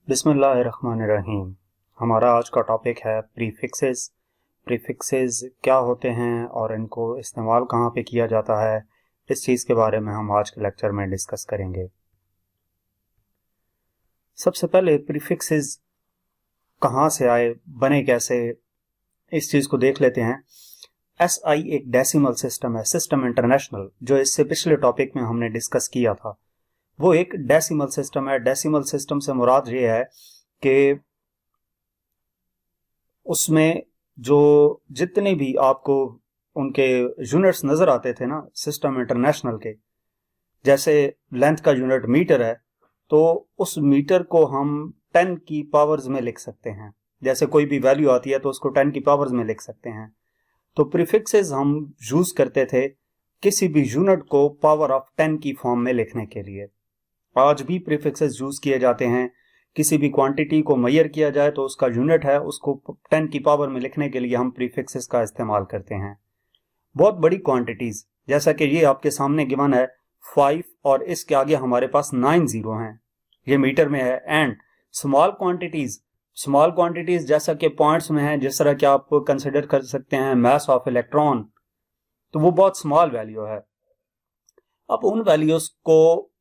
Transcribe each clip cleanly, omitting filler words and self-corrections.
बिस्मिल्लाहिर्रहमानिर्रहीम। हमारा आज का टॉपिक है प्रीफिक्सेस। प्रीफिक्सेस क्या होते हैं और इनको इस्तेमाल कहाँ पे किया जाता है, इस चीज़ के बारे में हम आज के लेक्चर में डिस्कस करेंगे। सबसे पहले प्रीफिक्सेस कहाँ से आए, बने कैसे, इस चीज़ को देख लेते हैं। SI एक डेसिमल सिस्टम है, सिस्टम इंटरनेशनल, जो इससे पिछले टॉपिक में हमने डिस्कस किया था। वो एक डेसिमल सिस्टम है। डेसिमल सिस्टम से मुराद ये है कि उसमें जो जितने भी आपको उनके यूनिट्स नजर आते थे ना सिस्टम इंटरनेशनल के, जैसे लेंथ का यूनिट मीटर है, तो उस मीटर को हम 10 की पावर्स में लिख सकते हैं। जैसे कोई भी वैल्यू आती है तो उसको 10 की पावर्स में लिख सकते हैं। तो प्रीफिक्सेस हम यूज करते थे किसी भी यूनिट को पावर ऑफ 10 की फॉर्म में लिखने के लिए। आज भी प्रीफिक्सेस यूज किए जाते हैं। किसी भी क्वांटिटी को मेजर किया जाए तो उसका यूनिट है, उसको 10 की पावर में लिखने के लिए हम प्रीफिक्सेस का इस्तेमाल करते हैं। बहुत बड़ी क्वांटिटीज, जैसा कि ये आपके सामने गिवन है 5 और इसके आगे हमारे पास 9 जीरो हैं, ये मीटर में है। एंड स्मॉल क्वांटिटीज जैसा कि पॉइंट्स में है, जिस तरह कि आप कंसिडर कर सकते हैं मास ऑफ इलेक्ट्रॉन, तो वो बहुत स्मॉल वैल्यू है। अब उन वैल्यूज को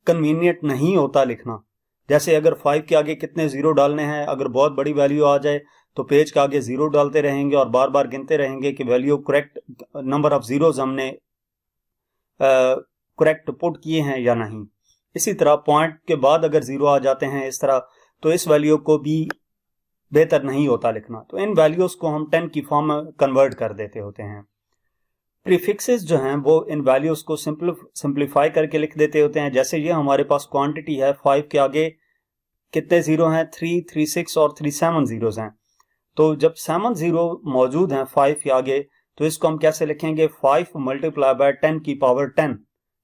कन्वीनियंट नहीं होता लिखना। जैसे अगर 5 के आगे कितने जीरो डालने हैं, अगर बहुत बड़ी वैल्यू आ जाए तो पेज के आगे जीरो डालते रहेंगे और बार बार गिनते रहेंगे कि value correct number of zeros हमने करेक्ट पुट किए हैं या नहीं। इसी तरह पॉइंट के बाद अगर जीरो आ जाते हैं इस तरह, तो इस वैल्यू को भी बेहतर नहीं होता लिखना। तो इन वैल्यूज को हम 10 की फॉर्म में कन्वर्ट कर देते होते हैं। प्रीफिक्सेस जो हैं वो इन वैल्यूज को सिंप्लीफाई करके लिख देते होते हैं। जैसे ये हमारे पास क्वांटिटी है, 5 के आगे कितने जीरो हैं, 3, 3, 6 और 3, 7 जीरोज हैं। तो जब 7 जीरो मौजूद हैं 5 के आगे, तो इसको हम कैसे लिखेंगे, 5 मल्टीप्लाई बाय 10 की पावर 10,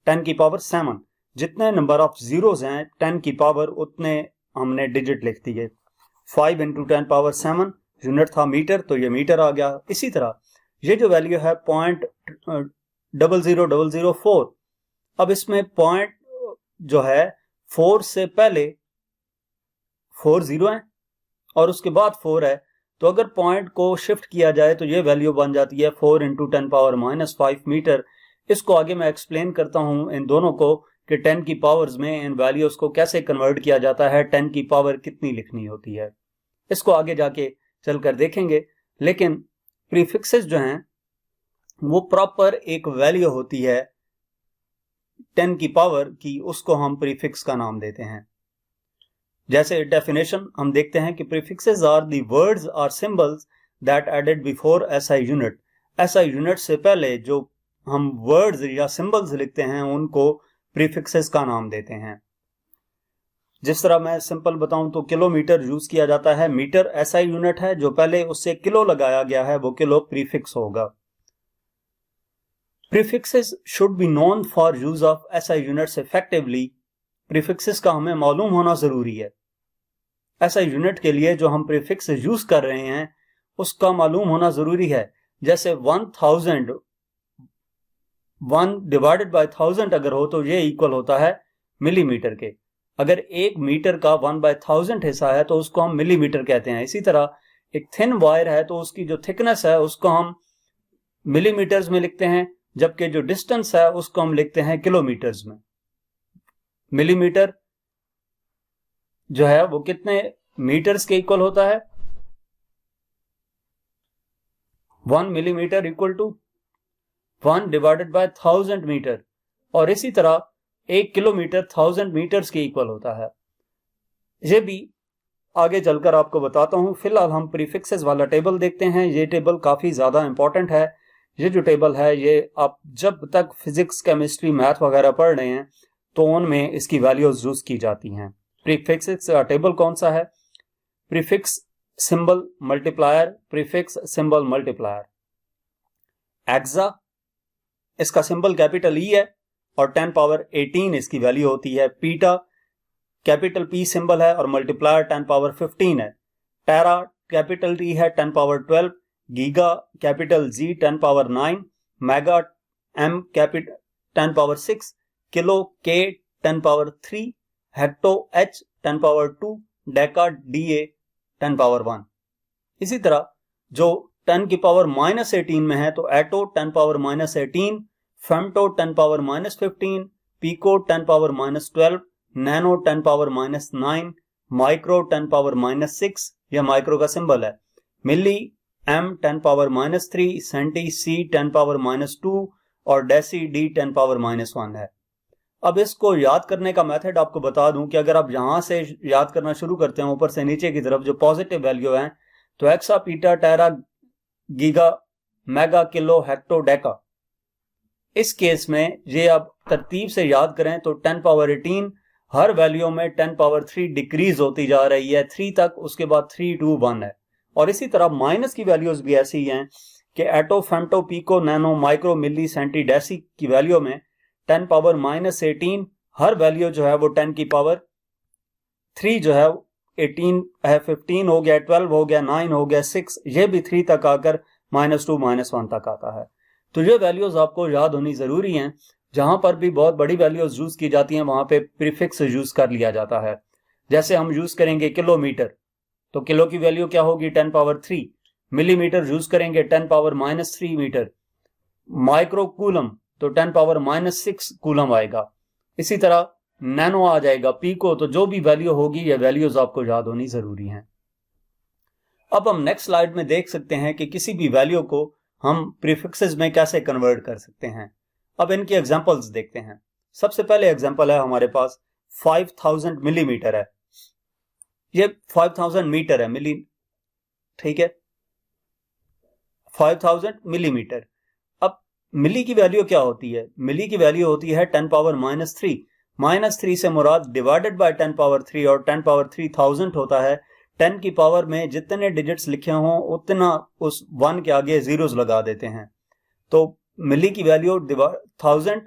10 की पावर 7। जितने नंबर ऑफ जीरोज हैं 10 की पावर, उतने हमने डिजिट लिख दिए। 5 इंटू 10 पावर 7, यूनिट था मीटर, तो ये मीटर आ गया। इसी तरह ये जो वैल्यू है 0.00004, अब इसमें पॉइंट जो है 4 से पहले 4 जीरो है और उसके बाद 4 है, तो अगर पॉइंट को शिफ्ट किया जाए तो ये वैल्यू बन जाती है 4 इंटू 10 पावर -5 मीटर। इसको आगे मैं एक्सप्लेन करता हूं इन दोनों को कि 10 की पावर्स में इन वैल्यूज को कैसे कन्वर्ट किया जाता है, 10 की पावर कितनी लिखनी होती है, इसको आगे जाके चलकर देखेंगे। लेकिन प्रीफिक्सेस जो हैं वो प्रॉपर एक वैल्यू होती है 10 की पावर की, उसको हम प्रीफिक्स का नाम देते हैं। जैसे डेफिनेशन हम देखते हैं कि प्रीफिक्सेस आर द वर्ड्स और symbols that added before SI unit. SI unit से पहले जो हम वर्ड्स या सिंबल्स लिखते हैं उनको प्रीफिक्सेस का नाम देते हैं। जिस तरह मैं सिंपल बताऊं तो किलोमीटर यूज किया जाता है, मीटर SI यूनिट है, जो पहले उससे किलो लगाया गया है वो किलो प्रीफिक्स होगा। Prefixes should be known for use of SI units effectively. Prefixes का हमें मालूम होना जरूरी है। SI यूनिट के लिए जो हम प्रीफिक्स यूज कर रहे हैं उसका मालूम होना जरूरी है। जैसे 1000 1 डिवाइडेड बाय 1000 अगर हो तो ये इक्वल होता है मिलीमीटर के। अगर एक मीटर का 1/1000 हिस्सा है तो उसको हम मिलीमीटर कहते हैं। इसी तरह एक थिन वायर है तो उसकी जो थिकनेस है उसको हम मिलीमीटर्स में लिखते हैं, जबकि जो डिस्टेंस है उसको हम लिखते हैं किलोमीटर्स में। मिलीमीटर जो है वो कितने मीटर्स के इक्वल होता है, 1 millimetre equal to 1 divided by 1000 metre. और इसी तरह 1 किलोमीटर 1000 मीटर्स के इक्वल होता है। ये भी आगे चलकर आपको बताता हूं। फिलहाल हम प्रीफिक्सेस वाला टेबल देखते हैं। ये टेबल काफी ज्यादा इंपॉर्टेंट है। ये जो टेबल है ये आप जब तक फिजिक्स, केमिस्ट्री, मैथ वगैरह पढ़ रहे हैं तो उनमें इसकी वैल्यूज यूज की जाती हैं। प्रीफिक्सेस का टेबल कौन सा है, prefix symbol multiplier, prefix symbol multiplier. Exa, इसका सिंबल कैपिटल E है और 10 पावर 18 इसकी वैल्यू होती है। पीटा कैपिटल P सिंबल है और मल्टीप्लायर 10 पावर 15 है। टेरा कैपिटल T है 10 power 12। Giga capital G 10 power 9। Mega M capital 10 power 6। Kilo K 10 power 3। Hecto h 10 power 2, Deka DA 10 power 1। इसी तरह जो 10 की पावर -18 में है तो atto 10 power -18, femto 10 power -15, pico 10 power -12, nano 10 power -9, micro 10 power -6, यह माइक्रो का सिंबल है, milli M 10 power -3, centi C 10 power -2 और डेसी D 10 पावर -1 है। अब इसको याद करने का मेथड आपको बता दूं कि अगर आप यहां से याद करना शुरू करते हैं ऊपर से नीचे की तरफ जो पॉजिटिव वैल्यू है तो exa, peta, tera, giga, mega, kilo, hecto, deca, इस केस में ये आप तरतीब से याद करें तो 10 पावर 18 हर वैल्यू में 10 पावर 3 डिक्रीज होती जा रही है 3 तक, उसके बाद 3, 2, 1 है। और इसी तरह माइनस की वैल्यूज भी ऐसी हैं कि एटो, फेमटो, पिको, नैनो, माइक्रो, मिली, सेंटी, डेसी की वैल्यू में 10 पावर -18 हर वैल्यू जो है वो 10 की पावर 3 जो है 18 है, 15 हो गया, 12 हो गया, 9 हो गया, 6, ये भी 3 तक आकर -2, -1 तक आता है। तो ये वैल्यूज आपको याद होनी जरूरी हैं। जहां पर भी बहुत बड़ी वैल्यूज यूज की जाती हैं वहां पे प्रीफिक्स यूज कर लिया जाता है। जैसे हम यूज करेंगे किलोमीटर तो किलो की वैल्यू क्या होगी 10 पावर 3, मिलीमीटर यूज करेंगे 10 पावर -3 मीटर, माइक्रो कूलम तो 10 पावर -6 कूलम आएगा। इसी तरह नैनो आ जाएगा, पीको, तो जो भी वैल्यू होगी ये वैल्यूज आपको याद होनी जरूरी हैं। अब हम नेक्स्ट स्लाइड में देख सकते हैं कि किसी भी वैल्यू को हम प्रीफिक्सेस में कैसे कन्वर्ट कर सकते हैं। अब इनके एग्जांपल्स देखते हैं। सबसे पहले एग्जांपल है हमारे पास 5000 मिलीमीटर है, ये 5000 मीटर है, मिली, ठीक है, 5000 मिलीमीटर। अब मिली की वैल्यू क्या होती है? मिली की वैल्यू होती है 10 पावर -3, -3 से मुराद डिवाइडेड बाय 10 पावर 3 और 10 पावर 3000 होता है। 10 की पावर में जितने डिजिट्स लिखे हों उतना उस 1 के आगे जीरोस लगा देते हैं। तो मिली की वैल्यू 1000,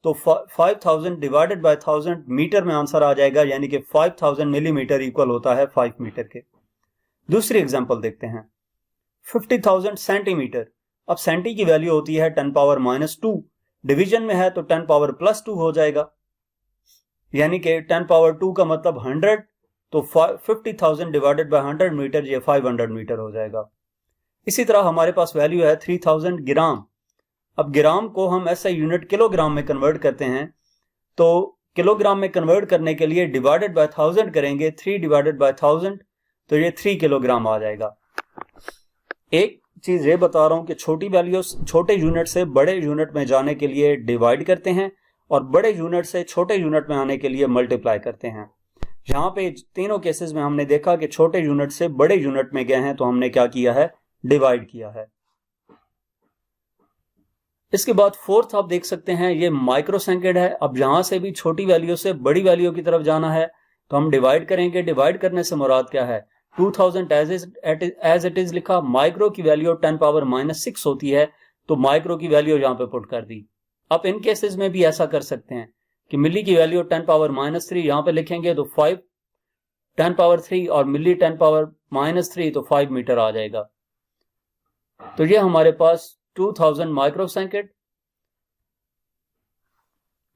तो 5000 डिवाइडेड बाय 1000 मीटर में आंसर आ जाएगा, यानी कि 5000 मिलीमीटर इक्वल होता है 5 मीटर के। दूसरी एग्जांपल देखते हैं 50,000 सेंटीमीटर। अब सेंटी की वैल्यू होती है 10 पावर -2, डिवीजन में है तो 10 पावर +2 हो जाएगा, यानी कि 10 पावर 2 का मतलब 100, तो 50,000 डिवाइडेड बाय 100 मीटर, ये 500 मीटर हो जाएगा। इसी तरह हमारे पास वैल्यू है 3000 ग्राम। अब ग्राम को हम ऐसा यूनिट किलोग्राम में कन्वर्ट करते हैं, तो किलोग्राम में कन्वर्ट करने के लिए डिवाइडेड बाय 1000 करेंगे, 3 डिवाइडेड बाय 1000, तो ये 3 किलोग्राम आ जाएगा। एक चीज ये बता रहा हूं कि छोटी वैल्यूज छोटे यूनिट से बड़े यूनिट में जाने के लिए डिवाइड करते हैं और बड़े यूनिट से छोटे यूनिट में आने के लिए मल्टीप्लाई करते हैं। यहाँ पे तीनों केसेस में हमने देखा कि छोटे यूनिट से बड़े यूनिट में गए हैं तो हमने क्या किया है, डिवाइड किया है। इसके बाद फोर्थ आप देख सकते हैं ये माइक्रो सेकेंड है। अब यहां से भी छोटी वैल्यू से बड़ी वैल्यू की तरफ जाना है तो हम डिवाइड करेंगे। डिवाइड करने से मुराद क्या है, 2000 एज इट इज लिखा, माइक्रो की वैल्यू 10 पावर -6 होती है तो माइक्रो की वैल्यू यहां पे पुट कर दी। अब इन केसेस में भी ऐसा कर सकते हैं कि मिली की वैल्यू 10 पावर -3 यहां पे लिखेंगे तो 5 10 पावर 3 और मिली 10 पावर -3 तो 5 मीटर आ जाएगा। तो ये हमारे पास 2000 माइक्रो सेकेंड,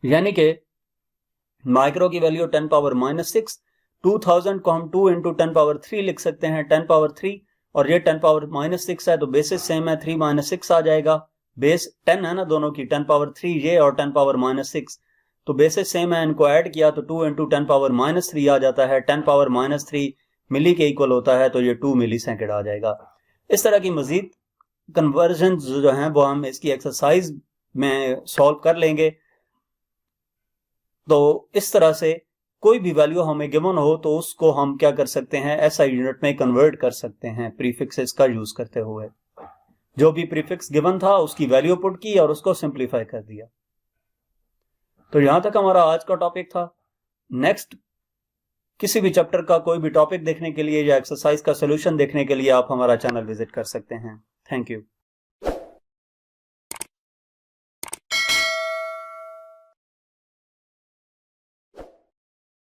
यानी कि माइक्रो की वैल्यू 10 पावर -6, 2000 को हम 2 इंटू 10 पावर 3 लिख सकते हैं, 10 पावर 3, और ये 10 पावर -6 है तो बेसिस सेम है, 3 - 6 आ जाएगा। बेस 10 है ना दोनों की, 10 पावर 3 ये और 10 पावर -6, तो बेसिस सेम है, इनको ऐड किया तो 2 इंटू 10 पावर -3 आ जाता है। 10 पावर -3 मिली के इक्वल होता है तो ये 2 मिली सेकेंड आ जाएगा। इस तरह की मजीद कन्वर्जन जो हैं वो हम इसकी एक्सरसाइज में सॉल्व कर लेंगे। तो इस तरह से कोई भी वैल्यू हमें गिवन हो तो उसको हम क्या कर सकते हैं, ऐसा यूनिट में कन्वर्ट कर सकते हैं प्रीफिक्सेस का यूज करते हुए। जो भी प्रीफिक्स गिवन था उसकी वैल्यू पुट की और उसको सिंप्लीफाई कर दिया। तो यहां तक हमारा आज का टॉपिक था। नेक्स्ट किसी भी चैप्टर का कोई भी टॉपिक देखने के लिए या एक्सरसाइज का सोल्यूशन देखने के लिए आप हमारा चैनल विजिट कर सकते हैं। Thank you.